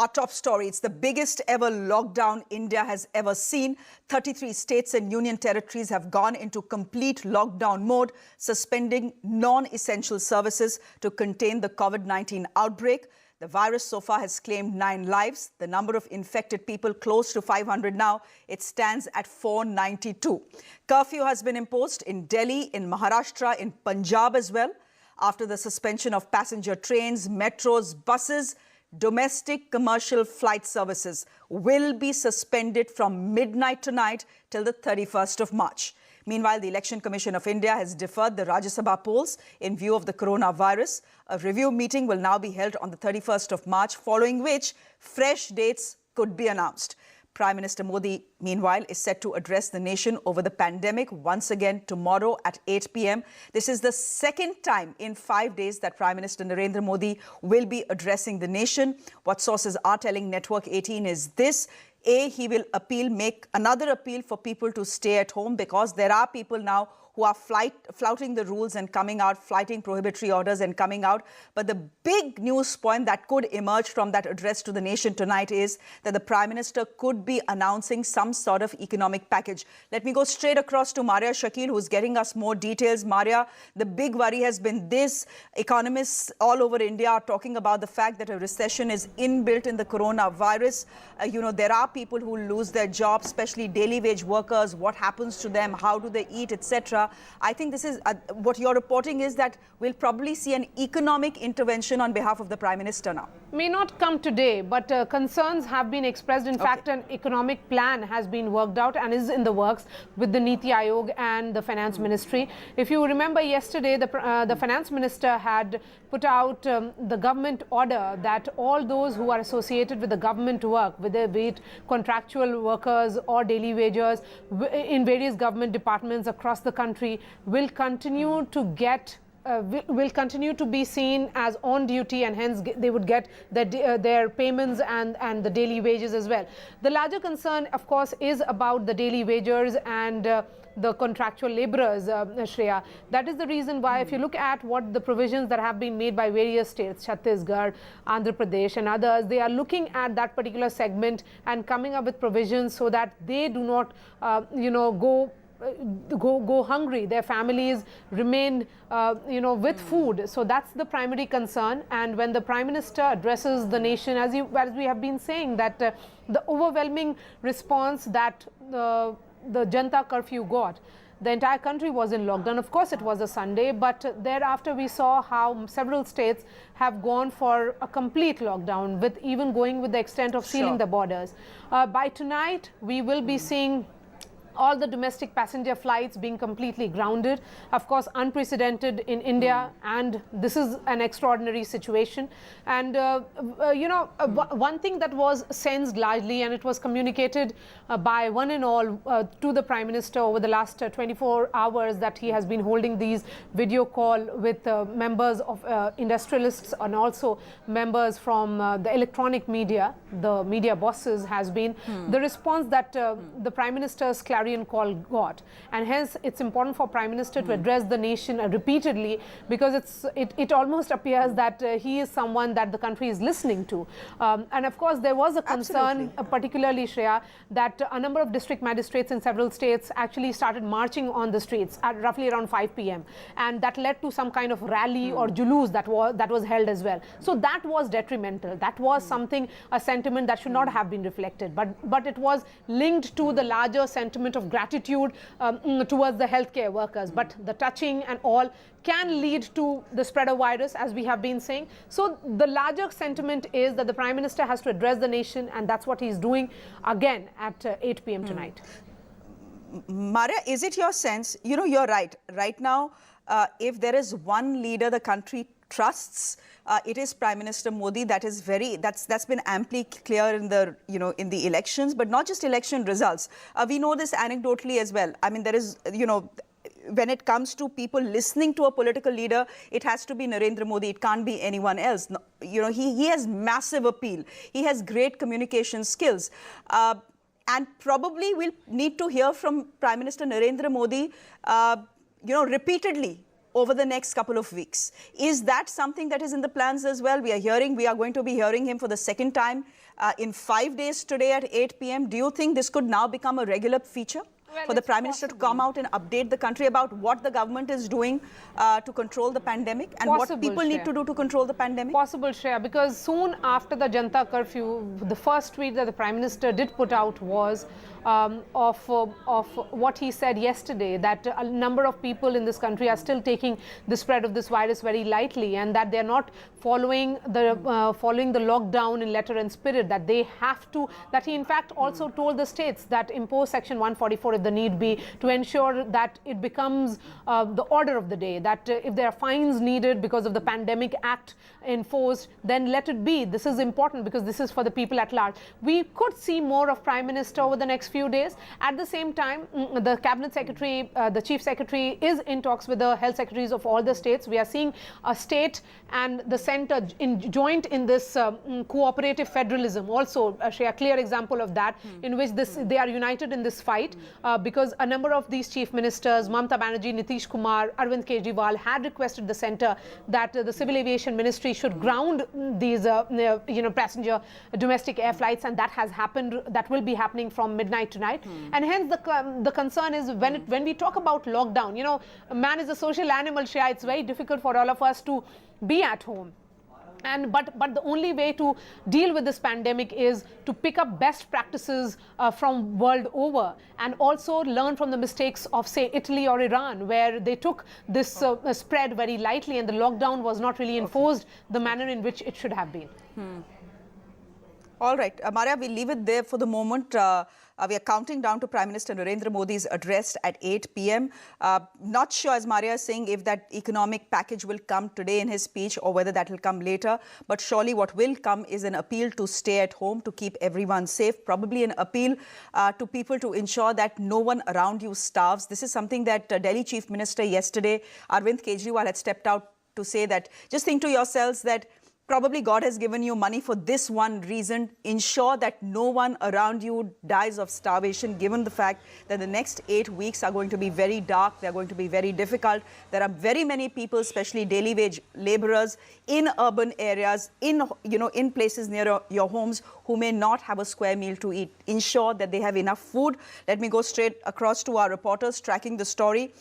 Our top story, it's the biggest ever lockdown India has ever seen. 33 states and union territories have gone into complete lockdown mode, suspending non-essential services to contain the COVID-19 outbreak. The virus so far has claimed 9 lives. The number of infected people close to 500 now. It stands at 492. Curfew has been imposed in Delhi, in Maharashtra, in Punjab as well. After the suspension of passenger trains, metros, buses, domestic commercial flight services will be suspended from midnight tonight till the 31st of March. Meanwhile, the Election Commission of India has deferred the Rajya Sabha polls in view of the coronavirus. A review meeting will now be held on the 31st of March, following which fresh dates could be announced. Prime Minister Modi, meanwhile, is set to address the nation over the pandemic once again tomorrow at 8 p.m. This is the second time in 5 days that Prime Minister Narendra Modi will be addressing the nation. What sources are telling Network 18 is this. He will make another appeal for people to stay at home, because there are people now who are flouting the rules and coming out, flouting prohibitory orders and coming out. But the big news point that could emerge from that address to the nation tonight is that the Prime Minister could be announcing some sort of economic package. Let me go straight across to Maria Shakil, who's getting us more details. Maria, the big worry has been this. Economists all over India are talking about the fact that a recession is inbuilt in the coronavirus. There are people who lose their jobs, especially daily wage workers. What happens to them? How do they eat, etc.? I think this is what you're reporting is that we'll probably see an economic intervention on behalf of the Prime Minister now. May not come today, but concerns have been expressed. In fact, an economic plan has been worked out and is in the works with the Niti Aayog and the Finance Ministry. If you remember yesterday, the Finance Minister had put out the government order that all those who are associated with the government work, whether be it contractual workers or daily wagers in various government departments across the country, will continue to get will continue to be seen as on duty, and hence they would get their payments and the daily wages as well. The larger concern, of course, is about the daily wagers and the contractual laborers, Shreya. That is the reason why, if you look at what the provisions that have been made by various states, Chhattisgarh, Andhra Pradesh and others, they are looking at that particular segment and coming up with provisions so that they do not, go hungry. Their families remain, with food. So that's the primary concern. And when the Prime Minister addresses the nation, as we have been saying, that the overwhelming response that the Janta curfew got, the entire country was in lockdown. Of course, it was a Sunday, but thereafter we saw how several states have gone for a complete lockdown, with even going with the extent of sealing the borders. By tonight, we will be seeing all the domestic passenger flights being completely grounded. Of course, unprecedented in India, and this is an extraordinary situation. And one thing that was sensed largely, and it was communicated by one and all to the Prime Minister over the last 24 hours, that he has been holding these video call with members of industrialists and also members from the electronic media, the media bosses, has been the response that the Prime Minister's clarion call got. And hence it's important for Prime Minister to address the nation repeatedly, because it almost appears that he is someone that the country is listening to. And of course there was a concern, particularly, Shreya, that a number of district magistrates in several states actually started marching on the streets at roughly around 5 p.m. and that led to some kind of rally or julus that was held as well. So that was detrimental. That was something, a sentiment that should not have been reflected, but it was linked to the larger sentiment of gratitude towards the healthcare workers. But the touching and all can lead to the spread of virus, as we have been saying. So the larger sentiment is that the Prime Minister has to address the nation, and that's what he's doing again at 8 p.m. tonight. Maria, is it your sense, you're right. Right now, if there is one leader the country trusts, it is Prime Minister Modi. That's been amply clear in the in the elections, but not just election results. We know this anecdotally as well. I mean, there is when it comes to people listening to a political leader, it has to be Narendra Modi. It can't be anyone else. He has massive appeal. He has great communication skills. And probably we'll need to hear from Prime Minister Narendra Modi, repeatedly over the next couple of weeks. Is that something that is in the plans as well? We are going to be hearing him for the second time in 5 days today at 8 p.m. Do you think this could now become a regular feature? Well, for the Prime Minister to come out and update the country about what the government is doing to control the pandemic and what people need to do to control the pandemic? Possible, Shreya, because soon after the Janta curfew, the first tweet that the Prime Minister did put out was of what he said yesterday, that a number of people in this country are still taking the spread of this virus very lightly, and that they're not following the lockdown in letter and spirit, that they have to, that he in fact also told the states that impose Section 144 if the need be, to ensure that it becomes the order of the day, that if there are fines needed because of the Pandemic Act enforced, then let it be. This is important because this is for the people at large. We could see more of Prime Minister over the next few days. At the same time, the Cabinet Secretary, the Chief Secretary is in talks with the health secretaries of all the states. We are seeing a state and the centre joint in this cooperative federalism. Also, a clear example of that, in which they are united in this fight because a number of these chief ministers, Mamata Banerjee, Nitish Kumar, Arvind Kejriwal, had requested the centre that the Civil Aviation Ministry should ground these passenger domestic air flights, and that has happened. That will be happening from midnight tonight. And hence the concern is when we talk about lockdown, you know, man is a social animal, Shreya. It's very difficult for all of us to be at home. But the only way to deal with this pandemic is to pick up best practices from world over, and also learn from the mistakes of, say, Italy or Iran, where they took this spread very lightly and the lockdown was not really enforced the manner in which it should have been. All right, Maria, we'll leave it there for the moment. We are counting down to Prime Minister Narendra Modi's address at 8 p.m. Not sure, as Maria is saying, if that economic package will come today in his speech or whether that will come later. But surely what will come is an appeal to stay at home, to keep everyone safe, probably an appeal to people to ensure that no one around you starves. This is something that Delhi Chief Minister yesterday, Arvind Kejriwal, had stepped out to say, that just think to yourselves that probably God has given you money for this one reason. Ensure that no one around you dies of starvation, given the fact that the next 8 weeks are going to be very dark. They're going to be very difficult. There are very many people, especially daily wage laborers in urban areas, in places near your homes, who may not have a square meal to eat. Ensure that they have enough food. Let me go straight across to our reporters tracking the story.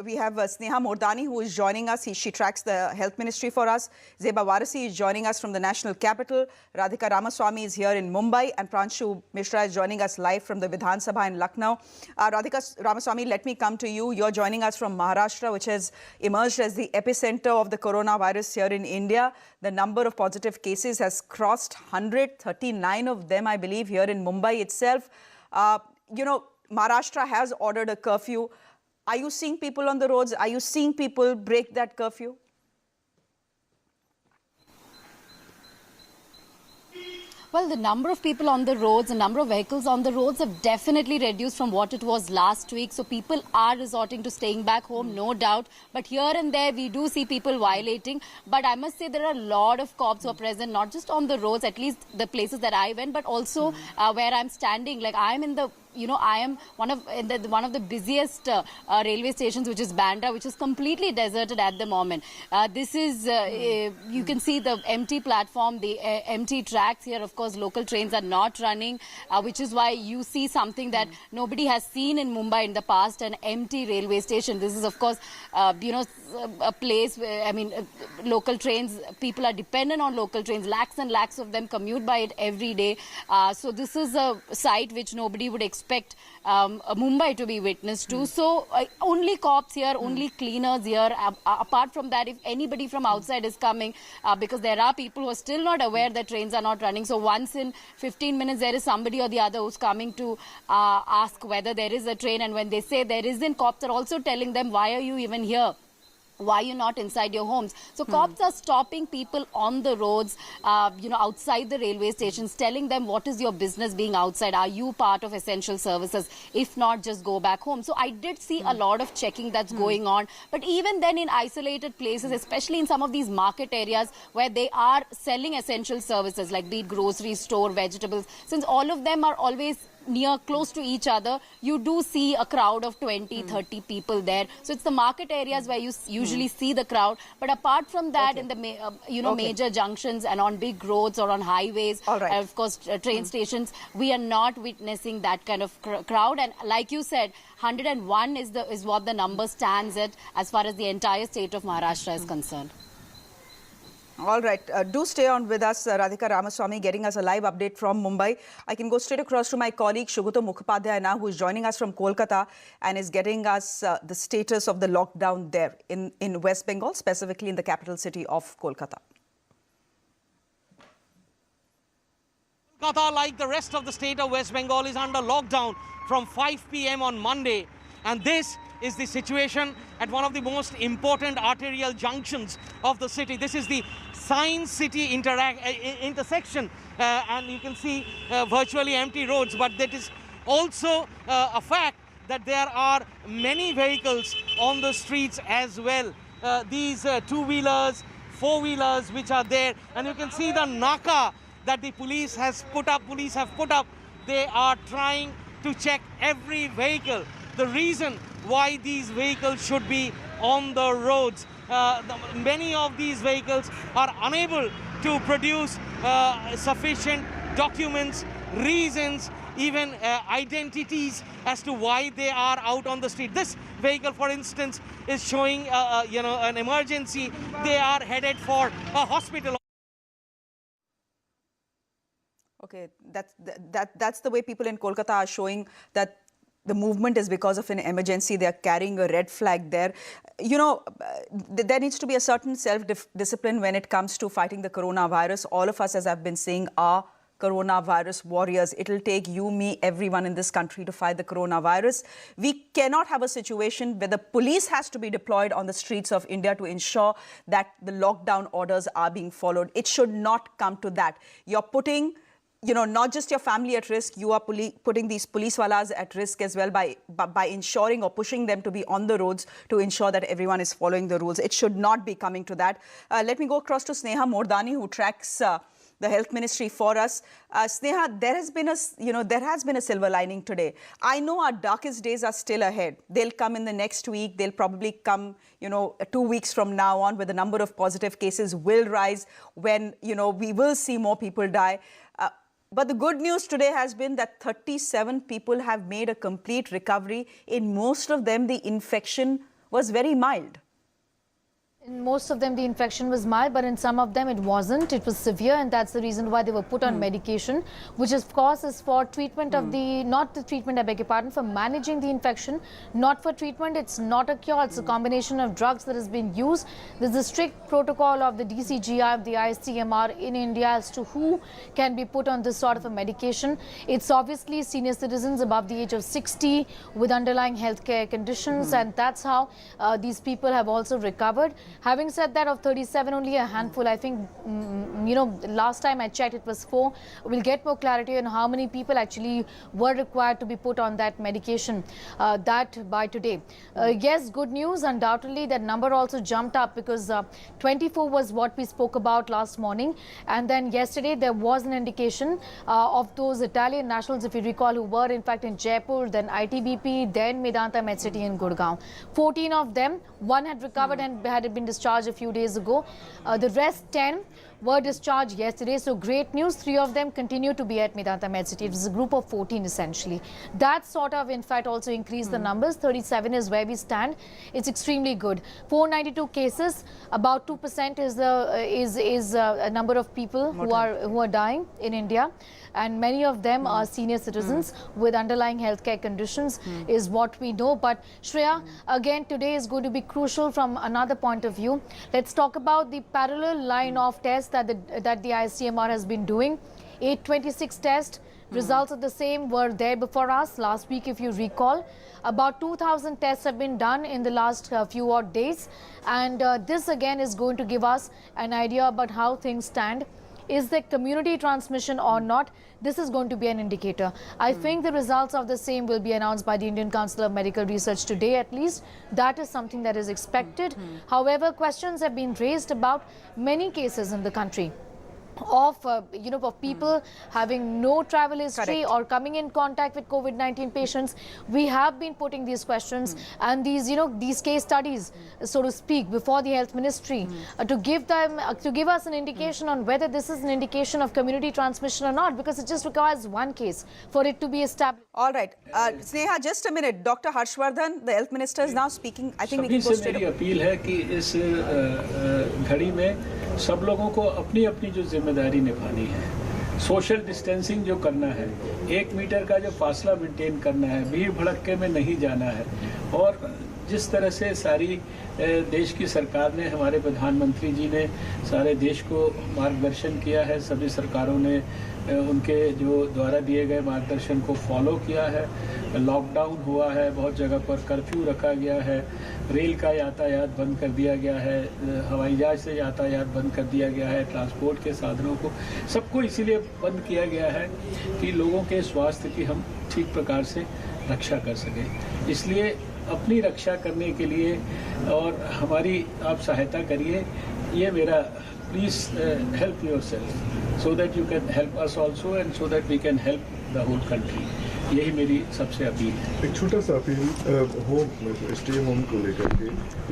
We have Sneha Mordani, who is joining us. She tracks the health ministry for us. Zeba Warasi is joining us from the national capital. Radhika Ramaswamy is here in Mumbai. And Pranshu Mishra is joining us live from the Vidhan Sabha in Lucknow. Radhika Ramaswamy, let me come to you. You're joining us from Maharashtra, which has emerged as the epicenter of the coronavirus here in India. The number of positive cases has crossed 100, 39 of them, I believe, here in Mumbai itself. Maharashtra has ordered a curfew. Are you seeing people on the roads? Are you seeing people break that curfew? Well, the number of people on the roads, the number of vehicles on the roads have definitely reduced from what it was last week. So people are resorting to staying back home, no doubt. But here and there, we do see people violating. But I must say there are a lot of cops who are present, not just on the roads, at least the places that I went, but also where I'm standing. Like I'm in the I am one of the busiest railway stations, which is Bandra, which is completely deserted at the moment. This is, you can see the empty platform, the empty tracks here. Of course, local trains are not running, which is why you see something that nobody has seen in Mumbai in the past, an empty railway station. This is, of course, a place where, local trains, people are dependent on local trains. Lakhs and lakhs of them commute by it every day. So this is a sight which nobody would expect Mumbai to be witness to. So only cops here, only cleaners here. Apart from that, if anybody from outside is coming, because there are people who are still not aware that trains are not running. So once in 15 minutes, there is somebody or the other who's coming to ask whether there is a train. And when they say there isn't, cops are also telling them, why are you even here? Why are you not inside your homes? So cops are stopping people on the roads, outside the railway stations, telling them, what is your business being outside? Are you part of essential services? If not, just go back home. So I did see a lot of checking that's going on. But even then, in isolated places, especially in some of these market areas where they are selling essential services, like be it grocery store, vegetables, since all of them are always close to each other, you do see a crowd of 20, 30 people there. So it's the market areas where you usually see the crowd. But apart from that, in the major junctions and on big roads or on highways, and of course train stations, we are not witnessing that kind of crowd. And like you said, 101 is what the number stands at as far as the entire state of Maharashtra is concerned. All right. Do stay on with us, Radhika Ramaswamy, getting us a live update from Mumbai. I can go straight across to my colleague, Shugato Mukhopadhyay now, who is joining us from Kolkata and is getting us the status of the lockdown there in West Bengal, specifically in the capital city of Kolkata. Kolkata, like the rest of the state of West Bengal, is under lockdown from 5 p.m. on Monday. And this is the situation at one of the most important arterial junctions of the city. This is the Science City intersection, and you can see virtually empty roads. But that is also a fact that there are many vehicles on the streets as well. These two-wheelers, four-wheelers which are there, and you can see the naka that the police have put up. They are trying to check every vehicle. The reason why these vehicles should be on the roads. Many of these vehicles are unable to produce sufficient documents, reasons, even identities as to why they are out on the street. This vehicle, for instance, is showing an emergency. They are headed for a hospital. Okay, that's the way people in Kolkata are showing that the movement is because of an emergency. They are carrying a red flag there. You know, there needs to be a certain self-discipline when it comes to fighting the coronavirus. All of us, as I've been saying, are coronavirus warriors. It'll take you, me, everyone in this country to fight the coronavirus. We cannot have a situation where the police has to be deployed on the streets of India to ensure that the lockdown orders are being followed. It should not come to that. You're putting not just your family at risk, you are putting these policewalas at risk as well by ensuring or pushing them to be on the roads to ensure that everyone is following the rules. It should not be coming to that. Let me go across to Sneha Mordani, who tracks the health ministry for us. Sneha, there has been a silver lining today. I know our darkest days are still ahead. They'll come in the next week. They'll probably come, 2 weeks from now on, where the number of positive cases will rise, when, we will see more people die. But the good news today has been that 37 people have made a complete recovery. In most of them, the infection was very mild. In most of them, the infection was mild, but in some of them, it wasn't. It was severe, and that's the reason why they were put on medication, which of course is for treatment of not the treatment, I beg your pardon, for managing the infection, not for treatment. It's not a cure. It's a combination of drugs that has been used. There's a strict protocol of the DCGI, of the ICMR in India as to who can be put on this sort of a medication. It's obviously senior citizens above the age of 60 with underlying healthcare conditions, and that's how these people have also recovered. Having said that, of 37, only a handful, I think, last time I checked, it was 4. We'll get more clarity on how many people actually were required to be put on that medication, that by today. Yes, good news. Undoubtedly, that number also jumped up because 24 was what we spoke about last morning. And then yesterday, there was an indication of those Italian nationals, if you recall, who were in fact in Jaipur, then ITBP, then Medanta Medcity in Gurgaon. 14 of them, one had recovered and had been discharged a few days ago. The rest 10 were discharged yesterday. So great news. 3 of them continue to be at Medanta Medcity. It was a group of 14 essentially. That sort of, in fact, also increased the numbers. 37 is where we stand. It's extremely good. 492 cases. About 2% is a number of people who are dying in India. And many of them are senior citizens with underlying healthcare conditions, is what we know. But Shreya, again, today is going to be crucial from another point of view. Let's talk about the parallel line of tests that the ICMR has been doing. 826 tests. Results of the same were there before us last week, if you recall. About 2,000 tests have been done in the last few odd days. And this again is going to give us an idea about how things stand. Is there community transmission or not? This is going to be an indicator. I think the results of the same will be announced by the Indian Council of Medical Research today at least. That is something that is expected. However, questions have been raised about many cases in the country. of of people having no travel history or coming in contact with COVID-19 patients. We have been putting these questions and these these case studies, so to speak, before the health ministry to give us an indication on whether this is an indication of community transmission or not, because it just requires one case for it to be established. All right, Sneha, just a minute. Dr. Harshvardhan, the health minister, is now speaking. I think we can go straight. मेरी appeal है कि इस घड़ी में सब लोगों को अपनी अपनी जो जिम्मेदारी निभानी है, सोशल डिस्टेंसिंग जो करना है, 1 मीटर का जो फासला मेंटेन करना है, भीड़ भड़क्के में नहीं जाना है, और जिस तरह से सारी देश की सरकार ने, हमारे प्रधानमंत्री जी ने सारे देश को मार्गदर्शन किया है, सभी सरकारों ने उनके जो द्वारा दिए गए मार्गदर्शन को फॉलो किया है। लॉकडाउन हुआ है, बहुत जगह पर कर्फ्यू रखा गया है, रेल का यातायात बंद कर दिया गया है, हवाई जहाज से यातायात बंद कर दिया गया है, ट्रांसपोर्ट के साधनों को सबको इसीलिए बंद किया गया है कि लोगों के स्वास्थ्य की हम ठीक प्रकार से रक्षा कर सकें। इसलिए अपनी रक्षा करने के लिए और हमारी आप सहायता करिए, ये मेरा please help yourself so that you can help us also and so that we can help the whole country. यही मेरी सबसे अपील है। एक छोटा सा अपील होम स्टे होम को लेकर के,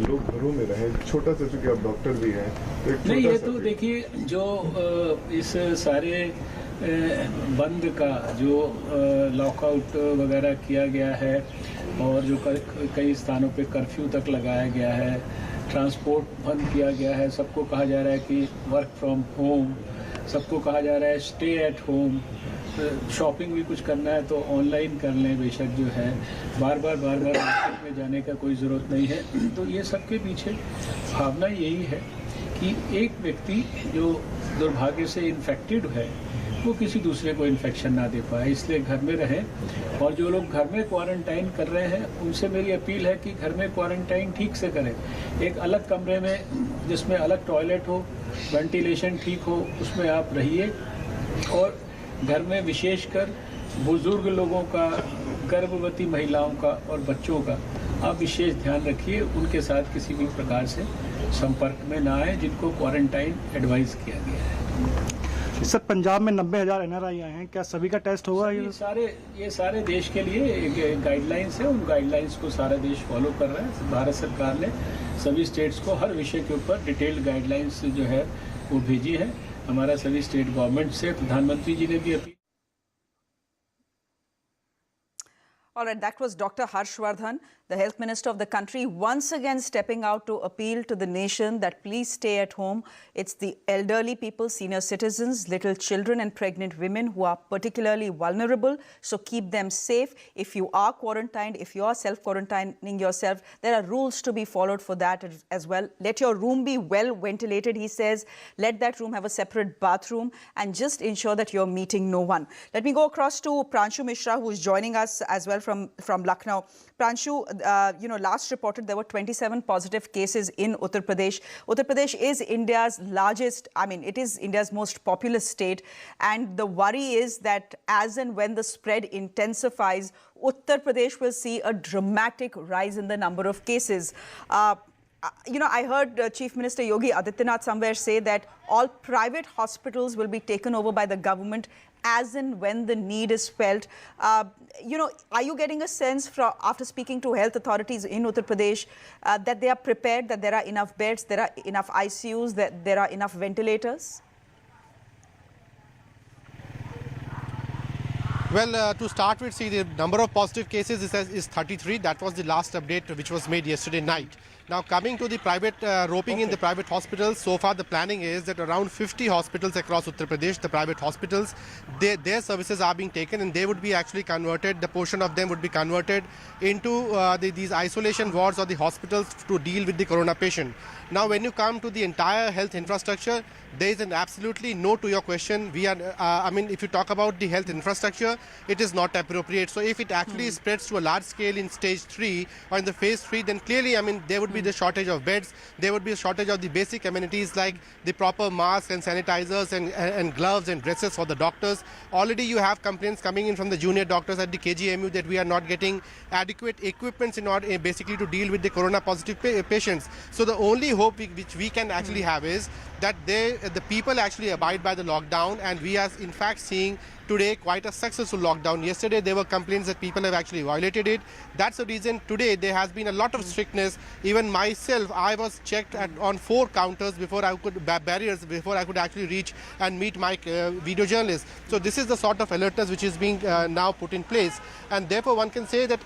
लोग घरों में रहें, छोटा सा, चूँकि आप डॉक्टर भी हैं तो एक नहीं, ये तो देखिए जो इस सारे बंद का जो लॉकआउट वगैरह किया गया है और जो कई स्थानों पे कर्फ्यू तक लगाया गया है, ट्रांसपोर्ट बंद किया गया है, सबको कहा जा रहा है कि वर्क फ्रॉम होम, सबको कहा जा रहा है स्टे एट होम, शॉपिंग भी कुछ करना है तो ऑनलाइन कर लें, बेशक जो है बार बार मार्केट में जाने का कोई ज़रूरत नहीं है। तो ये सब के पीछे भावना यही है कि एक व्यक्ति जो दुर्भाग्य से इन्फेक्टेड है वो किसी दूसरे को इन्फेक्शन ना दे पाए, इसलिए घर में रहें। और जो लोग घर में क्वारंटाइन कर रहे हैं उनसे मेरी अपील है कि घर में क्वारंटाइन ठीक से करें, एक अलग कमरे में जिसमें अलग टॉयलेट हो, वेंटिलेशन ठीक हो, उसमें आप रहिए। और घर में विशेषकर बुजुर्ग लोगों का, गर्भवती महिलाओं का और बच्चों का आप विशेष ध्यान रखिए, उनके साथ किसी भी प्रकार से संपर्क में ना आए जिनको क्वारंटाइन एडवाइस किया गया है। सर, पंजाब में 90,000 NRI आए हैं, क्या सभी का टेस्ट होगा? ये सारे देश के लिए गाइडलाइंस है, उन गाइडलाइंस को सारा देश फॉलो कर रहा है। भारत सरकार ने सभी स्टेट्स को हर विषय के ऊपर डिटेल्ड गाइडलाइंस जो है वो भेजी है। हमारा सभी स्टेट गवर्नमेंट से प्रधानमंत्री जी ने भी appeal. All right, that was Dr. Harshvardhan, the health minister of the country, once again stepping out to appeal to the nation that please stay at home. It's the elderly people, senior citizens, little children and pregnant women who are particularly vulnerable. So keep them safe. If you are quarantined, if you are self-quarantining yourself, there are rules to be followed for that as well. Let your room be well ventilated, he says. Let that room have a separate bathroom and just ensure that you're meeting no one. Let me go across to Pranshu Mishra, who is joining us as well from Lucknow. Pranshu, last reported there were 27 positive cases in Uttar Pradesh. Uttar Pradesh is India's largest, it is India's most populous state. And the worry is that as and when the spread intensifies, Uttar Pradesh will see a dramatic rise in the number of cases. I heard Chief Minister Yogi Adityanath somewhere say that all private hospitals will be taken over by the government as and when the need is felt. Are you getting a sense after speaking to health authorities in Uttar Pradesh that they are prepared, that there are enough beds, there are enough ICUs, that there are enough ventilators? Well, to start with, see, the number of positive cases is 33. That was the last update which was made yesterday night. Now, coming to the private roping in the private hospitals, so far the planning is that around 50 hospitals across Uttar Pradesh, the private hospitals, their services are being taken and they would be actually converted, the portion of them would be converted into these isolation wards or the hospitals to deal with the corona patient. Now, when you come to the entire health infrastructure, there is an absolutely no to your question. We are, if you talk about the health infrastructure, it is not appropriate. So if it actually spreads to a large scale in stage 3 or in the phase 3, then clearly, there would be the shortage of beds. There would be a shortage of the basic amenities like the proper masks and sanitizers and gloves and dresses for the doctors. Already you have complaints coming in from the junior doctors at the KGMU that we are not getting adequate equipments in order basically to deal with the corona positive patients. So the only hope hope which we can actually have is that the people actually abide by the lockdown, and we are in fact seeing today quite a successful lockdown. Yesterday there were complaints that people have actually violated it. That's the reason today there has been a lot of strictness. Even myself, I was checked on 4 counters before I could, barriers before I could actually reach and meet my video journalists. So this is the sort of alertness which is being now put in place, and therefore one can say that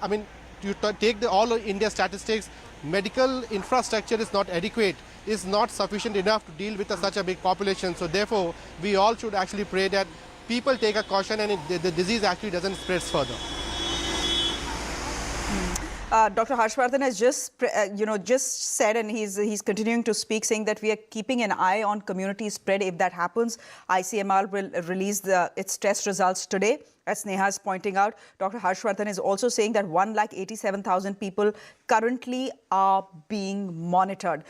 I mean, you take all of India statistics, medical infrastructure is not adequate, is not sufficient enough to deal with such a big population. So therefore we all should actually pray that people take a caution and the disease actually doesn't spread further. Dr. Harshvardhan has just said, and he's continuing to speak, saying that we are keeping an eye on community spread. If that happens, ICMR will release its test results today. As Sneha is pointing out, Dr. Harshvardhan is also saying that 1,87,000 people currently are being monitored.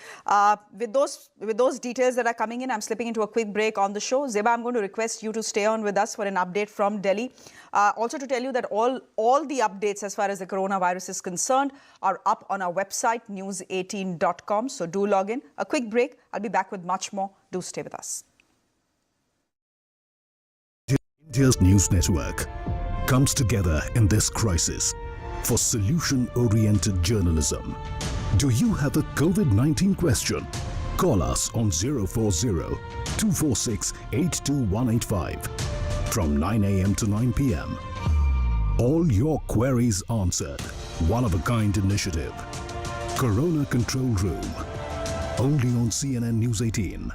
With those details that are coming in, I'm slipping into a quick break on the show. Zeba, I'm going to request you to stay on with us for an update from Delhi. Also to tell you that all the updates as far as the coronavirus is concerned are up on our website, news18.com. So do log in. A quick break. I'll be back with much more. Do stay with us. India's news network comes together in this crisis for solution-oriented journalism. Do you have a COVID-19 question? Call us on 040-246-82185 from 9 a.m. to 9 p.m. All your queries answered. One-of-a-kind initiative. Corona Control Room. Only on CNN News 18.